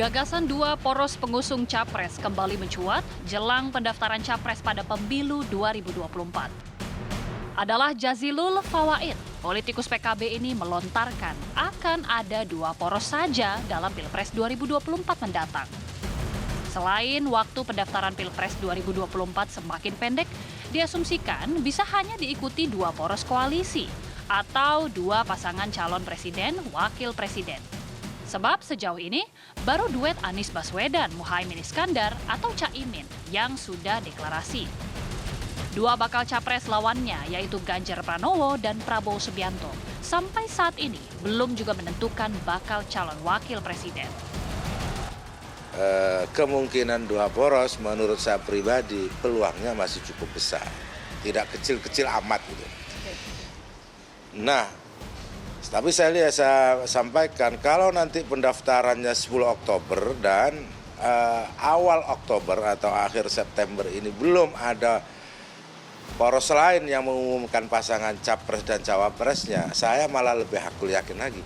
Gagasan dua poros pengusung Capres kembali mencuat jelang pendaftaran Capres pada pemilu 2024. Adalah Jazilul Fawait, politikus PKB ini melontarkan akan ada dua poros saja dalam Pilpres 2024 mendatang. Selain waktu pendaftaran Pilpres 2024 semakin pendek, diasumsikan bisa hanya diikuti dua poros koalisi atau dua pasangan calon presiden, wakil presiden. Sebab sejauh ini baru duet Anies Baswedan, Muhaimin Iskandar atau Caimin yang sudah deklarasi. Dua bakal capres lawannya yaitu Ganjar Pranowo dan Prabowo Subianto sampai saat ini belum juga menentukan bakal calon wakil presiden. Kemungkinan dua poros menurut saya pribadi peluangnya masih cukup besar, tidak kecil-kecil amat gitu. Nah, tapi saya sampaikan kalau nanti pendaftarannya 10 Oktober dan awal Oktober atau akhir September ini belum ada poros lain yang mengumumkan pasangan capres dan cawapresnya, saya malah lebih hakul yakin lagi.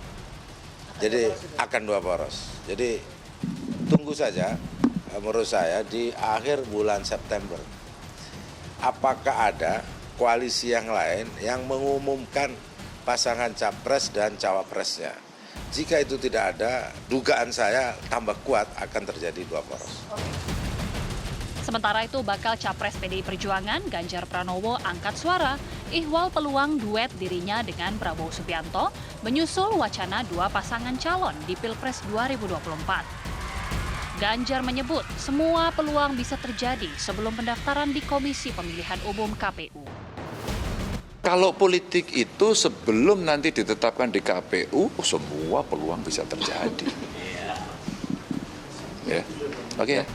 Jadi akan dua poros. Jadi tunggu saja menurut saya di akhir bulan September. Apakah ada koalisi yang lain yang mengumumkan pasangan capres dan cawapresnya? Jika itu tidak ada, dugaan saya tambah kuat akan terjadi dua poros. Sementara itu bakal capres PDI Perjuangan Ganjar Pranowo angkat suara ihwal peluang duet dirinya dengan Prabowo Subianto menyusul wacana dua pasangan calon di Pilpres 2024. Ganjar menyebut semua peluang bisa terjadi sebelum pendaftaran di Komisi Pemilihan Umum KPU. Kalau politik itu sebelum nanti ditetapkan di KPU, semua peluang bisa terjadi. Ya, oke ya.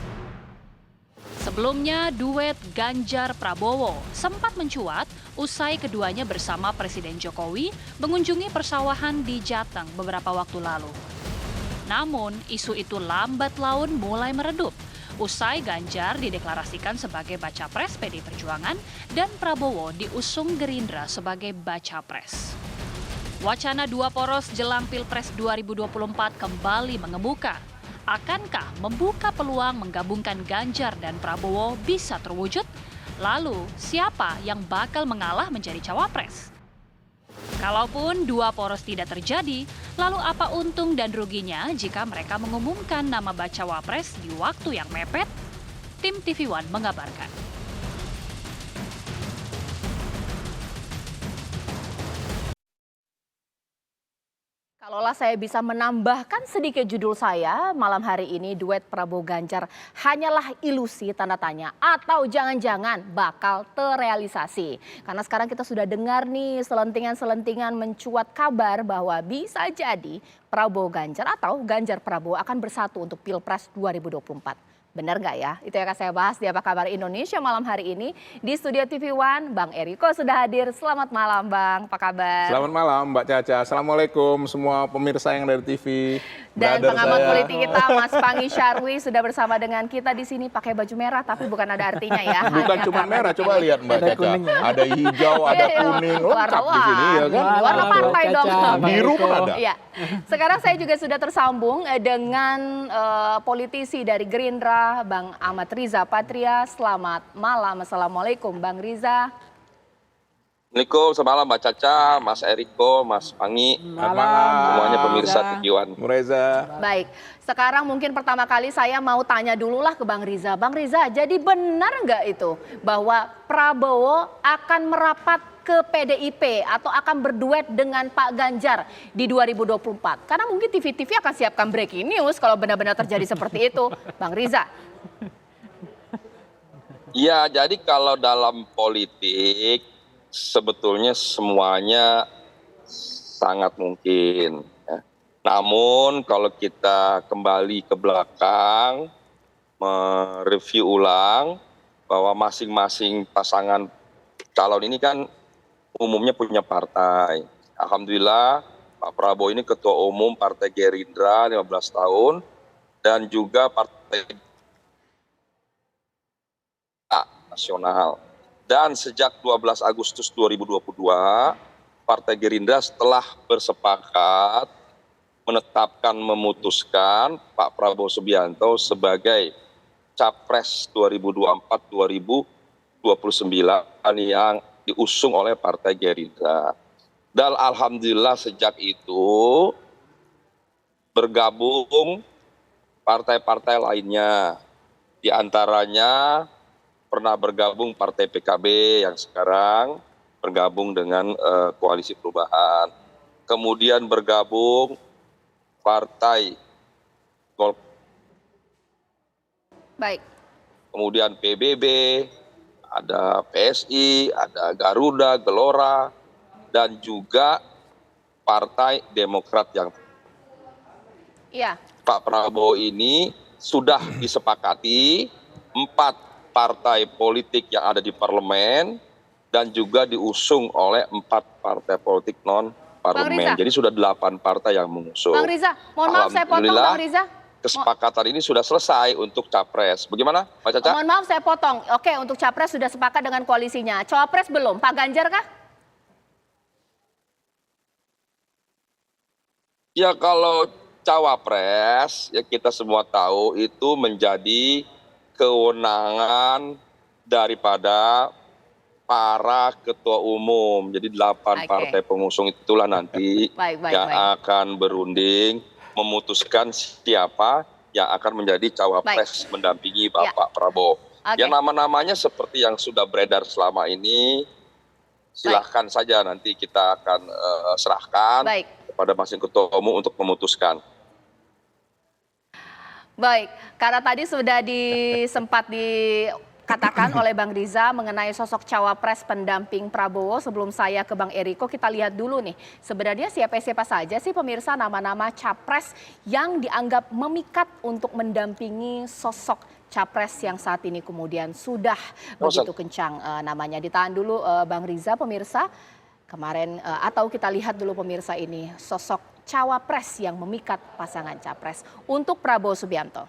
Sebelumnya, duet Ganjar Prabowo sempat mencuat usai keduanya bersama Presiden Jokowi mengunjungi persawahan di Jateng beberapa waktu lalu. Namun, isu itu lambat laun mulai meredup. Usai Ganjar dideklarasikan sebagai baca pres PDI Perjuangan dan Prabowo diusung Gerindra sebagai baca pres. Wacana dua poros jelang Pilpres 2024 kembali mengemuka. Akankah membuka peluang menggabungkan Ganjar dan Prabowo bisa terwujud? Lalu, siapa yang bakal mengalah menjadi cawapres? Kalaupun dua poros tidak terjadi, lalu apa untung dan ruginya jika mereka mengumumkan nama bacawa pres di waktu yang mepet? Tim TV One mengabarkan. Kalaulah saya bisa menambahkan sedikit judul saya malam hari ini, duet Prabowo Ganjar hanyalah ilusi tanda tanya atau jangan-jangan bakal terrealisasi. Karena sekarang kita sudah dengar nih selentingan-selentingan mencuat kabar bahwa bisa jadi Prabowo Ganjar atau Ganjar Prabowo akan bersatu untuk Pilpres 2024. Benar nggak ya? Itu yang akan saya bahas di Apa Kabar Indonesia malam hari ini. Di studio TV One, Bang Eriko sudah hadir. Selamat malam Bang, apa kabar? Selamat malam Mbak Caca. Assalamualaikum semua pemirsa yang dari TV. Dan pengamat politik kita Mas Pangi Syarwi sudah bersama dengan kita di sini pakai baju merah tapi bukan ada artinya ya. Bukan cuma merah, coba lihat Mbak Caca. Ada hijau, ada kuning, lengkap di sini ya kan. Warna partai dong. Biru pun ada. Iya. Sekarang saya juga sudah tersambung dengan politisi dari Gerindra, Bang Ahmad Riza Patria. Selamat malam. Assalamualaikum Bang Riza. Assalamualaikum, selamat malam Mbak Caca, Mas Eriko, Mas Pangi, semuanya pemirsa TV One. Reza. Baik, sekarang mungkin pertama kali saya mau tanya dulu lah ke Bang Riza. Bang Riza, jadi benar nggak itu bahwa Prabowo akan merapat ke PDIP atau akan berduet dengan Pak Ganjar di 2024? Karena mungkin TV-TV akan siapkan breaking news kalau benar-benar terjadi seperti itu. Bang Riza. Iya, jadi kalau dalam politik sebetulnya semuanya sangat mungkin. Ya. Namun kalau kita kembali ke belakang, mereview ulang bahwa masing-masing pasangan calon ini kan umumnya punya partai. Alhamdulillah Pak Prabowo ini Ketua Umum Partai Gerindra 15 tahun dan juga Partai Nasional. Dan sejak 12 Agustus 2022, Partai Gerindra setelah bersepakat menetapkan, memutuskan Pak Prabowo Subianto sebagai Capres 2024-2029 yang diusung oleh Partai Gerindra. Dan alhamdulillah sejak itu bergabung partai-partai lainnya. Di antaranya pernah bergabung Partai PKB yang sekarang bergabung dengan Koalisi Perubahan. Kemudian bergabung Partai Golkar. Baik. Kemudian PBB, ada PSI, ada Garuda, Gelora, dan juga Partai Demokrat yang Iya. Pak Prabowo ini sudah disepakati 4 partai politik yang ada di parlemen dan juga diusung oleh 4 partai politik non-parlemen. Jadi sudah 8 partai yang mengusung. Bang Riza, mohon maaf saya potong Bang Riza. Kesepakatan ini sudah selesai untuk Capres. Bagaimana, Pak Caca? Mohon maaf saya potong. Oke, untuk Capres sudah sepakat dengan koalisinya. Cawapres belum? Pak Ganjar kah? Ya kalau Cawapres, ya kita semua tahu itu menjadi kewenangan daripada para ketua umum. Jadi 8 partai pengusung itulah nanti yang akan berunding memutuskan siapa yang akan menjadi Cawapres mendampingi Bapak Prabowo. Ya nama-namanya seperti yang sudah beredar selama ini, silahkan saja nanti kita akan serahkan kepada masing ketua umum untuk memutuskan. Baik, karena tadi sudah sempat dikatakan oleh Bang Riza mengenai sosok Cawapres pendamping Prabowo. Sebelum saya ke Bang Eriko, kita lihat dulu nih. Sebenarnya siapa-siapa saja sih pemirsa nama-nama Capres yang dianggap memikat untuk mendampingi sosok Capres yang saat ini kemudian sudah begitu kencang namanya. Ditahan dulu Bang Riza pemirsa. Kemarin atau kita lihat dulu pemirsa ini sosok Cawapres yang memikat pasangan Capres untuk Prabowo Subianto.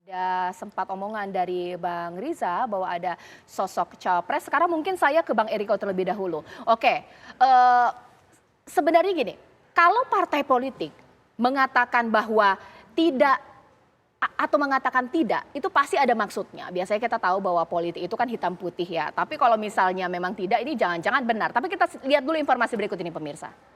Ada sempat omongan dari Bang Riza bahwa ada sosok Cawapres. Sekarang mungkin saya ke Bang Eriko terlebih dahulu. Oke, sebenarnya gini, kalau partai politik mengatakan bahwa tidak atau mengatakan tidak, itu pasti ada maksudnya. Biasanya kita tahu bahwa politik itu kan hitam putih ya. Tapi kalau misalnya memang tidak, ini jangan-jangan benar. Tapi kita lihat dulu informasi berikut ini pemirsa.